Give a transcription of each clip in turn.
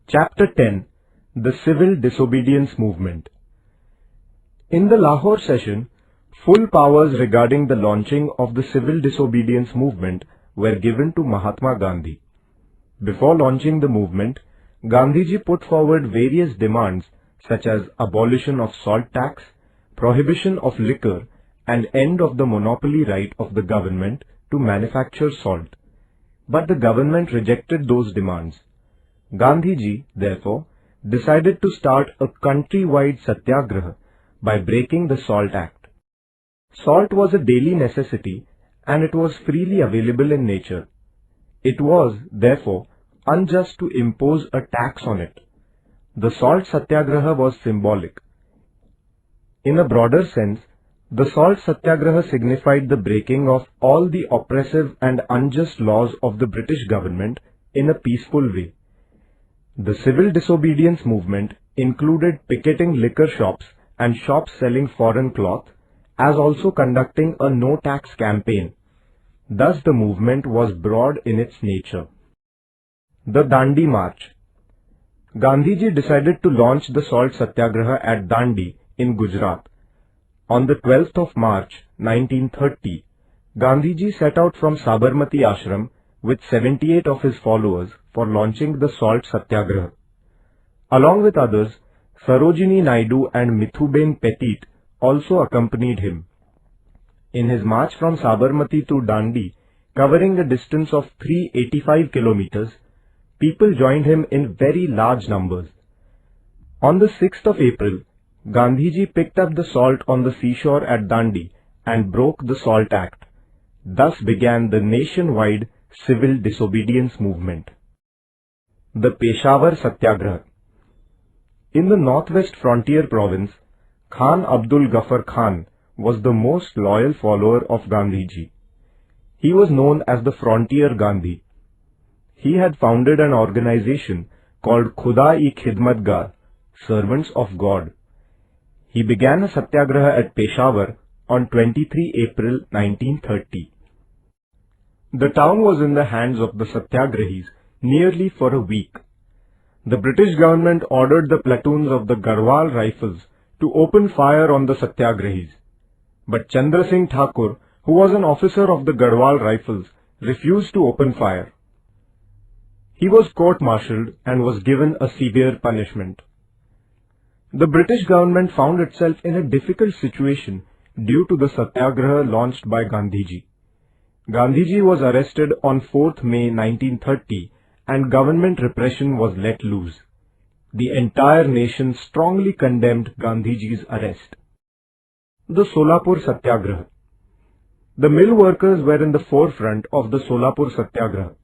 Chapter 10. The Civil Disobedience Movement. In the Lahore session, full powers regarding the launching of the civil disobedience movement were given to Mahatma Gandhi. Before launching the movement, Gandhiji put forward various demands such as abolition of salt tax, prohibition of liquor, and end of the monopoly right of the government to manufacture salt. But the government rejected those demands. Gandhiji, therefore, decided to start a country-wide satyagraha by breaking the Salt Act. Salt was a daily necessity and it was freely available in nature. It was, therefore, unjust to impose a tax on it. The salt satyagraha was symbolic. In a broader sense, the salt satyagraha signified the breaking of all the oppressive and unjust laws of the British government in a peaceful way. The civil disobedience movement included picketing liquor shops and shops selling foreign cloth, as also conducting a no-tax campaign. Thus the movement was broad in its nature. The Dandi March. Gandhiji decided to launch the salt satyagraha at Dandi in Gujarat. On the 12th of March 1930, Gandhiji set out from Sabarmati Ashram with 78 of his followers for launching the salt satyagraha. Along with others, Sarojini Naidu and Mithuben Petit also accompanied him. In his march from Sabarmati to Dandi, covering a distance of 385 kilometers, people joined him in very large numbers. On the 6th of April, Gandhiji picked up the salt on the seashore at Dandi and broke the Salt Act. Thus began the nationwide civil disobedience movement. The Peshawar Satyagraha. In the northwest frontier province, Khan Abdul Ghaffar Khan was the most loyal follower of Gandhiji. He was known as the Frontier Gandhi. He had founded an organization called Khuda-i-Khidmatgar, Servants of God. He began a satyagraha at Peshawar on 23 April 1930. The town was in the hands of the satyagrahis nearly for a week. The British government ordered the platoons of the Garhwal Rifles to open fire on the satyagrahis. But Chandra Singh Thakur, who was an officer of the Garhwal Rifles, refused to open fire. He was court-martialed and was given a severe punishment. The British government found itself in a difficult situation due to the satyagraha launched by Gandhiji. Gandhiji was arrested on 4th May 1930 and government repression was let loose. The entire nation strongly condemned Gandhiji's arrest. The Solapur Satyagraha. The mill workers were in the forefront of the Solapur Satyagraha.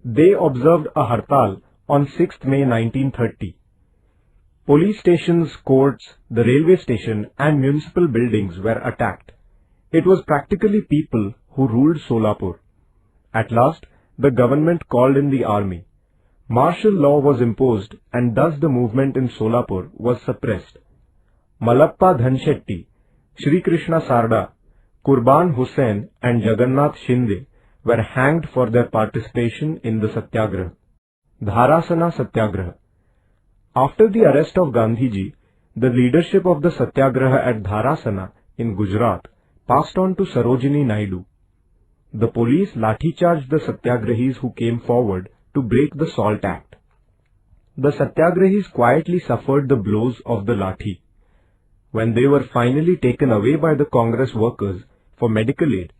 They observed a hartal on 6th May 1930. Police stations, courts, the railway station and municipal buildings were attacked. It was practically people who ruled Solapur. At last, the government called in the army. Martial law was imposed and thus the movement in Solapur was suppressed. Malappa Dhanshetty, Shri Krishna Sarda, Kurban Hussain and Jagannath Shinde were hanged for their participation in the Satyagraha. Dharasana Satyagraha. After the arrest of Gandhiji, the leadership of the Satyagraha at Dharasana in Gujarat passed on to Sarojini Naidu. The police lathi-charged the Satyagrahis who came forward to break the Salt Act. The Satyagrahis quietly suffered the blows of the lathi. When they were finally taken away by the Congress workers for medical aid,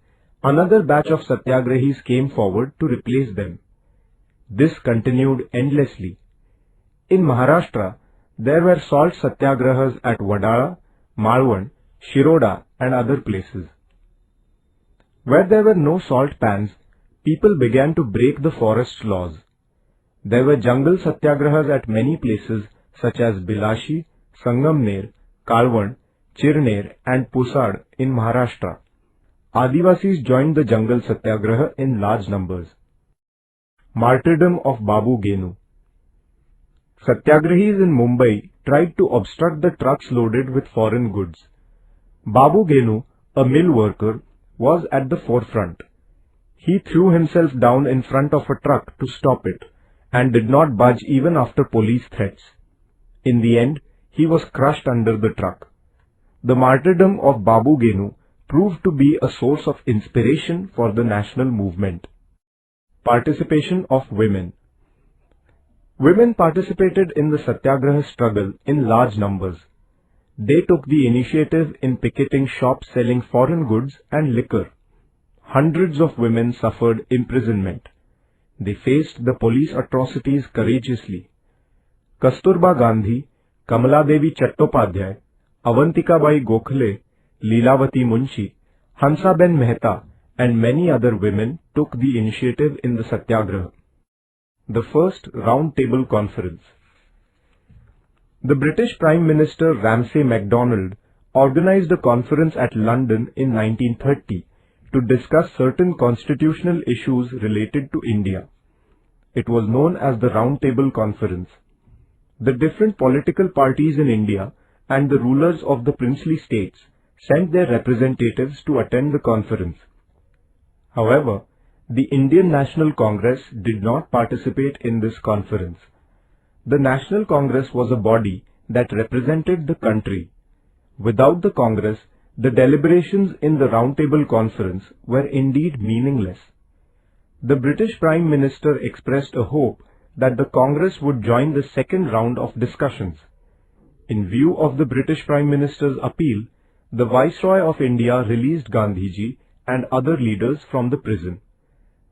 another batch of Satyagrahis came forward to replace them. This continued endlessly. In Maharashtra, there were salt satyagrahas at Wadala, Malwan, Shiroda and other places. Where there were no salt pans, people began to break the forest laws. There were jungle satyagrahas at many places such as Bilashi, Sangamner, Kalwan, Chirner and Pusad in Maharashtra. Adivasis joined the jungle satyagraha in large numbers. Martyrdom of Babu Genu. Satyagrahis in Mumbai tried to obstruct the trucks loaded with foreign goods. Babu Genu, a mill worker, was at the forefront. He threw himself down in front of a truck to stop it and did not budge even after police threats. In the end, he was crushed under the truck. The martyrdom of Babu Genu proved to be a source of inspiration for the national movement. Participation of women. Women participated in the Satyagraha struggle in large numbers. They took the initiative in picketing shops selling foreign goods and liquor. Hundreds of women suffered imprisonment. They faced the police atrocities courageously. Kasturba Gandhi, Kamala Devi Chattopadhyay, Avantikabai Gokhale, Leelavati Munshi, Hansaben Mehta, and many other women took the initiative in the Satyagraha. The first Round Table Conference. The British Prime Minister Ramsay MacDonald organized a conference at London in 1930 to discuss certain constitutional issues related to India. It was known as the Round Table Conference. The different political parties in India and the rulers of the princely states sent their representatives to attend the conference. However, the Indian National Congress did not participate in this conference. The National Congress was a body that represented the country. Without the Congress, the deliberations in the Round Table Conference were indeed meaningless. The British Prime Minister expressed a hope that the Congress would join the second round of discussions. In view of the British Prime Minister's appeal, the Viceroy of India released Gandhiji and other leaders from the prison.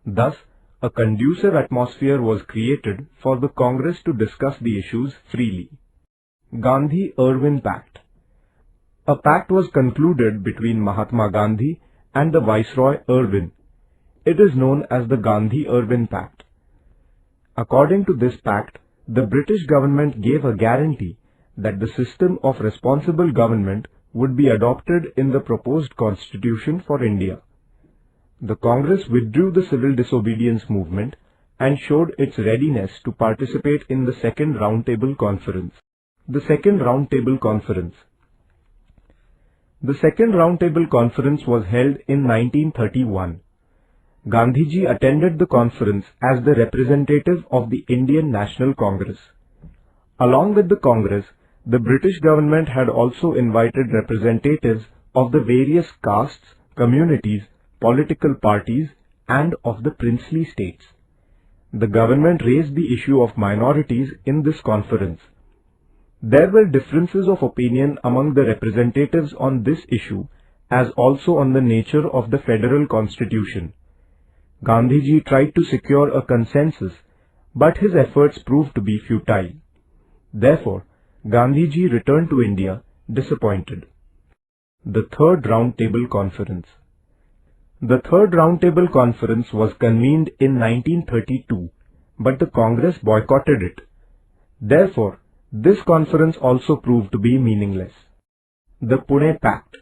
Thus, a conducive atmosphere was created for the Congress to discuss the issues freely. Gandhi-Irwin Pact. A pact was concluded between Mahatma Gandhi and the Viceroy Irwin. It is known as the Gandhi-Irwin Pact. According to this pact, the British government gave a guarantee that the system of responsible government would be adopted in the proposed constitution for India. The Congress withdrew the civil disobedience movement and showed its readiness to participate in the second Round Table Conference. The second Round Table Conference. The second Round Table Conference was held in 1931. Gandhiji attended the conference as the representative of the Indian National Congress. Along with the Congress, the British government had also invited representatives of the various castes, communities, political parties, and of the princely states. The government raised the issue of minorities in this conference. There were differences of opinion among the representatives on this issue as also on the nature of the federal constitution. Gandhiji tried to secure a consensus, but his efforts proved to be futile. Therefore, Gandhiji returned to India disappointed. The Third Round Table Conference. The Third Round Table Conference was convened in 1932, but the Congress boycotted it. Therefore, this conference also proved to be meaningless. The Pune Pact.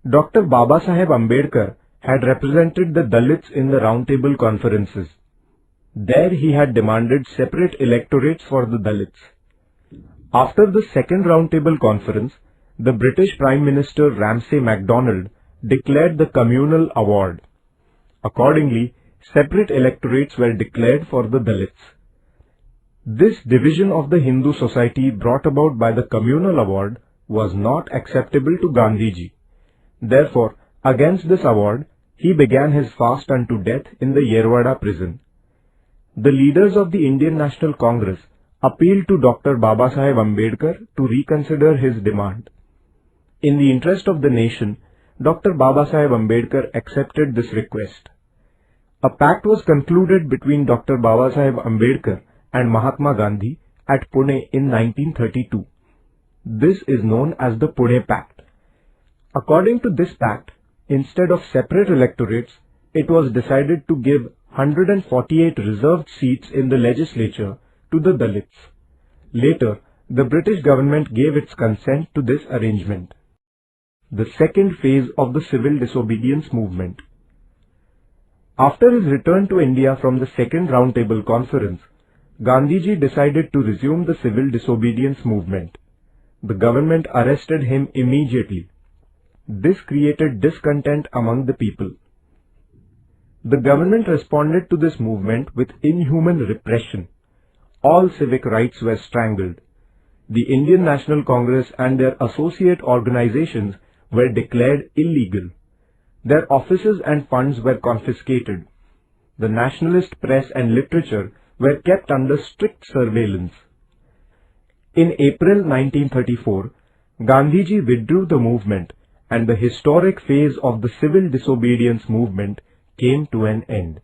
Dr. Babasaheb Ambedkar had represented the Dalits in the Round Table Conferences. There he had demanded separate electorates for the Dalits. After the second Round Table Conference, the British Prime Minister Ramsay MacDonald declared the communal award. Accordingly, separate electorates were declared for the Dalits. This division of the Hindu society brought about by the communal award was not acceptable to Gandhiji. Therefore, against this award, he began his fast unto death in the Yerwada prison. The leaders of the Indian National Congress appealed to Dr. Babasaheb Ambedkar to reconsider his demand. In the interest of the nation, Dr. Babasaheb Ambedkar accepted this request. A pact was concluded between Dr. Babasaheb Ambedkar and Mahatma Gandhi at Pune in 1932. This is known as the Pune Pact. According to this pact, instead of separate electorates, it was decided to give 148 reserved seats in the legislature to the Dalits. Later, the British government gave its consent to this arrangement. The second phase of the civil disobedience movement. After his return to India from the second Round Table Conference, Gandhiji decided to resume the civil disobedience movement. The government arrested him immediately. This created discontent among the people. The government responded to this movement with inhuman repression. All civic rights were strangled. The Indian National Congress and their associate organizations were declared illegal. Their offices and funds were confiscated. The nationalist press and literature were kept under strict surveillance. In April 1934, Gandhiji withdrew the movement and the historic phase of the civil disobedience movement came to an end.